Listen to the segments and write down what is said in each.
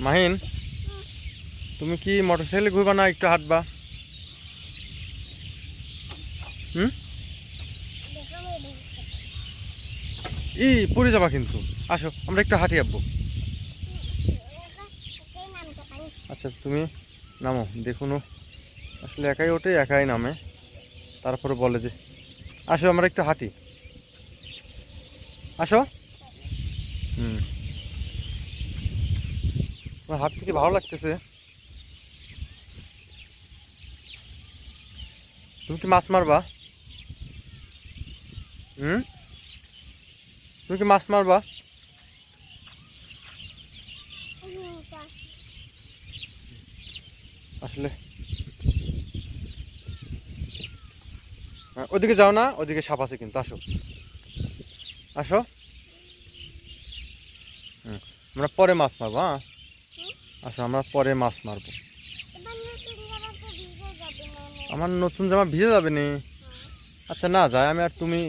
মাহিন, তুমি কি মোটরসাইকেলে ঘুরবা না একটু হাঁটবা? হুম, পড়ে যাবা কিন্তু। আসো আমরা একটু হাঁটি আব্বু। আচ্ছা তুমি নামো, দেখুন আসলে একাই ওঠে একাই নামে, তারপরে বলে যে আসো আমরা একটু হাঁটি। আসো। হুম, আমার হাঁটতে কি ভালো লাগতেছে? তুমি কি মাছ মারবা? হুম, তুমি কি মাছ মারবা? আসলে ওদিকে যাও না, ওদিকে সাপ আছে কিন্তু। আসো আসো। হুম, আমরা পরে মাছ মারবো। হ্যাঁ আসো, আমরা পরে মাছ মারবো। আমার নতুন জামা ভিজে যাবে নি? আচ্ছা না যায়, আমি আর তুমি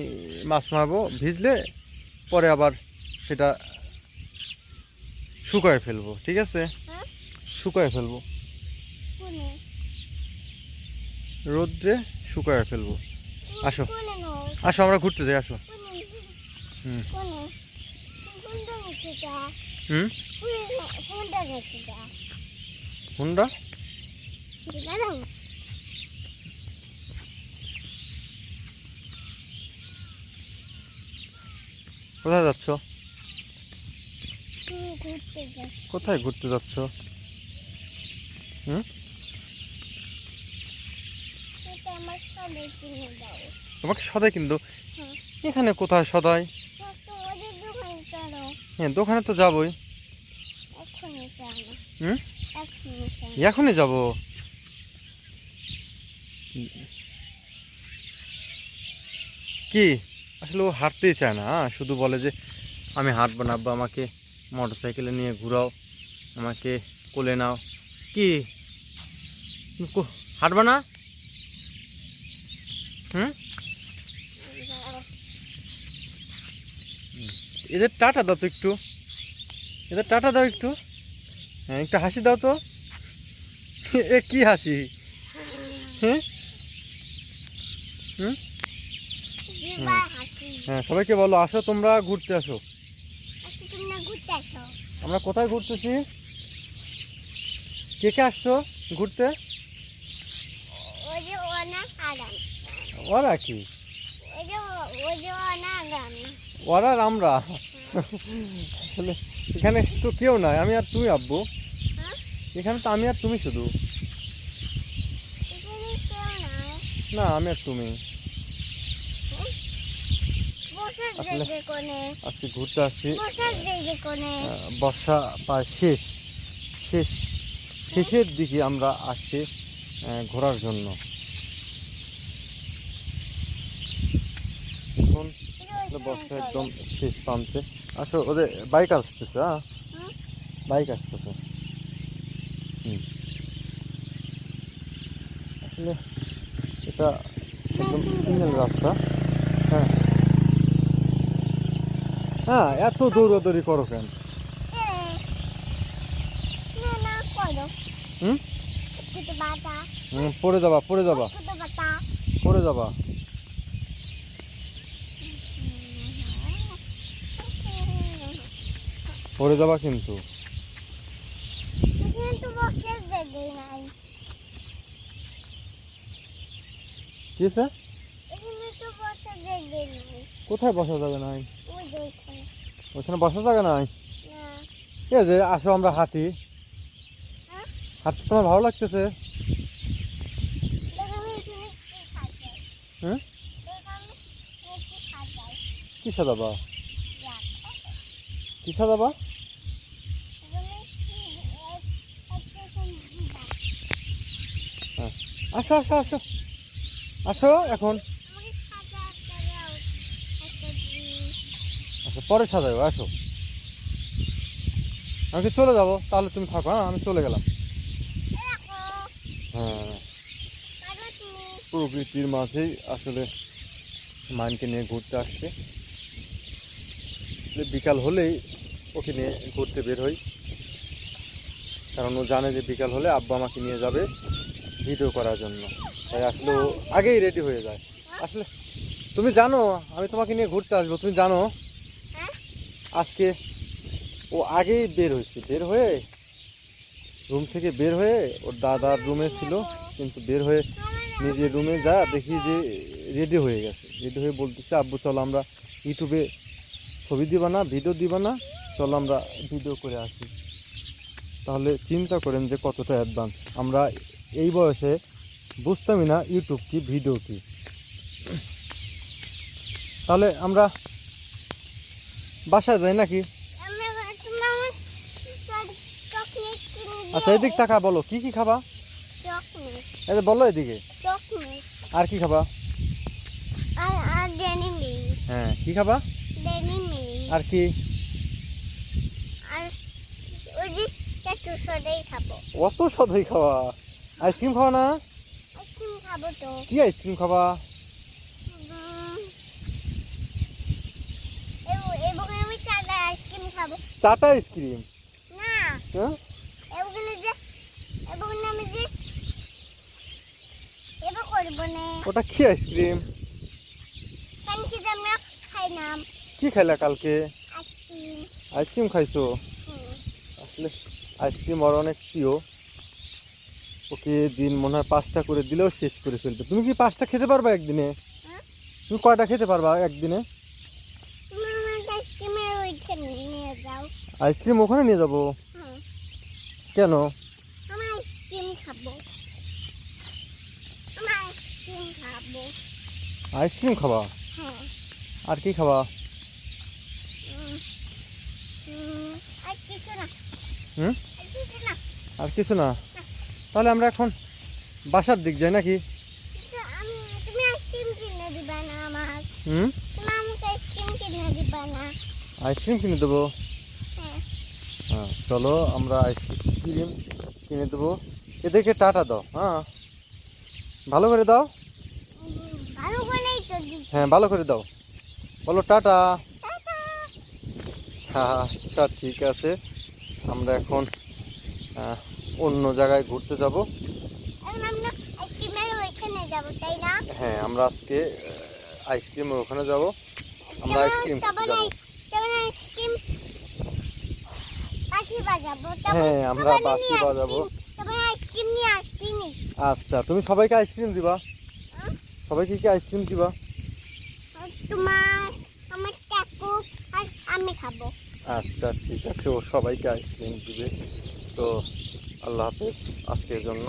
মাছ মারবো, ভিজলে পরে আবার সেটা শুকায় ফেলবো, ঠিক আছে? শুকায় ফেলবো, রোদ্রে শুকায় ফেলবো। আসো আসো আমরা ঘুরতে যাই, আসো। হুম হুম, হুন্ডা কোথায় যাচ্ছ? কোথায় ঘুরতে যাচ্ছ? হুম, তোমাকে সদাই কিন্তু। এখানে কোথায় সদাই? হ্যাঁ দোকানে তো যাবোই। হুম, এখনই যাবো? কি আসলে ও হাঁটতেই চায় না, শুধু বলে যে আমি হাঁটবো না আব্বা, আমাকে মোটর সাইকেলে নিয়ে ঘুরাও, আমাকে কোলে নাও। কি তুমি হাঁটবা না? হুম, এদের টাটা দাও তো একটু, এদের টাটা দাও একটু। হ্যাঁ একটু হাসি দাও তো। এ কি হাসি? হ্যাঁ হুম, হ্যাঁ সবাইকে বলো আসো তোমরা ঘুরতে আসো। আমরা কোথায় ঘুরতেছি? কে কে আসছো ঘুরতে? ওরা কি? ওরা আর আমরা আসলে এখানে তো কেউ নাই, আমি আর তুমি আব্বু। এখানে তো আমি আর তুমি শুধু। না আমি আর তুমি। আসলে আজকে ঘুরতে আসছি, বর্ষা প্রায় শেষ শেষ শেষের দিকে আমরা আসছি ঘোরার জন্য। এখন বর্ষা একদম শেষ প্রান্তে। আসো ওদের বাইক আসতেছে। হ্যাঁ বাইক আসতেছে। হুম, আসলে এটা একদম সিঙ্গেল রাস্তা। হ্যাঁ হ্যাঁ, এত দৌড়াদৌড়ি করো কেন? হুম হুম, পড়ে যাবা পড়ে যাবা পড়ে যাবা। পড়ে যাবা কিন্তু। কি আছে? কোথায় বসা যাবে নাই? ওখানে বসা যাবে নাই? ঠিক আছে আসো আমরা হাঁটি। হাঁটতে তোমার ভালো লাগতেছে? হ্যাঁ কি সাদাবা? কি সাদাবা? হ্যাঁ আসো আসো আসো আসো এখন। আচ্ছা পরে সাজাবো, আসো। আমি কি চলে যাবো? তাহলে তুমি থাকো। হ্যাঁ আমি চলে গেলাম। হ্যাঁ প্রকৃতির মাঝেই আসলে মাইনকে নিয়ে ঘুরতে আসছে। বিকাল হলেই ওকে নিয়ে ঘুরতে বের হই। কারণ ও জানে যে বিকাল হলে আব্বা আমাকে নিয়ে যাবে ভিডিও করার জন্য, তাই আসলে ও আগেই রেডি হয়ে যায়। আসলে তুমি জানো আমি তোমাকে নিয়ে ঘুরতে আসবো, তুমি জানো আজকে ও আগেই বের হয়েছে, বের হয়ে রুম থেকে বের হয়ে ওর দাদার রুমে ছিল, কিন্তু বের হয়ে নিজের রুমে যা দেখি যে রেডি হয়ে গেছে। রেডি হয়ে বলতেছে আব্বু চলো আমরা ইউটিউবে ছবি দিবা না, ভিডিও দিবা না, চলো আমরা ভিডিও করে আসি। তাহলে চিন্তা করেন যে কতটা অ্যাডভান্স। আমরা এই বয়সে বুঝতামই না ইউটিউব কি, ভিডিও কি। তাহলে আমরা বাসায় যাই নাকি? আচ্ছা এদিক টাকা বলো কি কি খাবা, এই যে বলো এদিকে। আর কি খাবা? হ্যাঁ কি খাবা? আর কি? অত সদাই খাওয়া? আইসক্রিম খাওয়া না? কি আইসক্রিম খাবা? চাটা আইসক্রিম? ওটা কি আইসক্রিম? কি খাইলা কালকে? আইসক্রিম খাইছো? আসলে আইসক্রিম ওর অনেক প্রিয়, ওকে দিন মনে হয় 5টা করে দিলেও শেষ করে ফেলবে। তুমি কি 5টা খেতে পারবা একদিনে? তুমি কয়টা খেতে পারবা একদিনে? আইসক্রিম ওখানে নিয়ে যাবো? কেন? আইসক্রিম খাবা? আর কি খাবা? আর কিছু না? তাহলে আমরা এখন বাসার দিক যাই নাকি? আইসক্রিম কিনে দেবো? হ্যাঁ চলো আমরা আইসক্রিম কিনে দেবো। এদেরকে টাটা দাও। হ্যাঁ ভালো করে দাও। হ্যাঁ ভালো করে দাও, বলো টাটা। হ্যাঁ আচ্ছা ঠিক আছে, আমরা এখন অন্য জায়গায় ঘুরতে যাব। হ্যাঁ আমরা আজকে আইসক্রিমের ওখানে যাব, আমরা আইসক্রিম খেতে যাব। হ্যাঁ আমরা বাঁশি বাজাবো। আচ্ছা তুমি সবাইকে আইসক্রিম দিবা? সবাইকে কি আইসক্রিম দিবা? আচ্ছা ঠিক আছে, ও সবাইকে আইসক্রিম দিবে। তো আল্লাহ হাফেজ আজকের জন্য।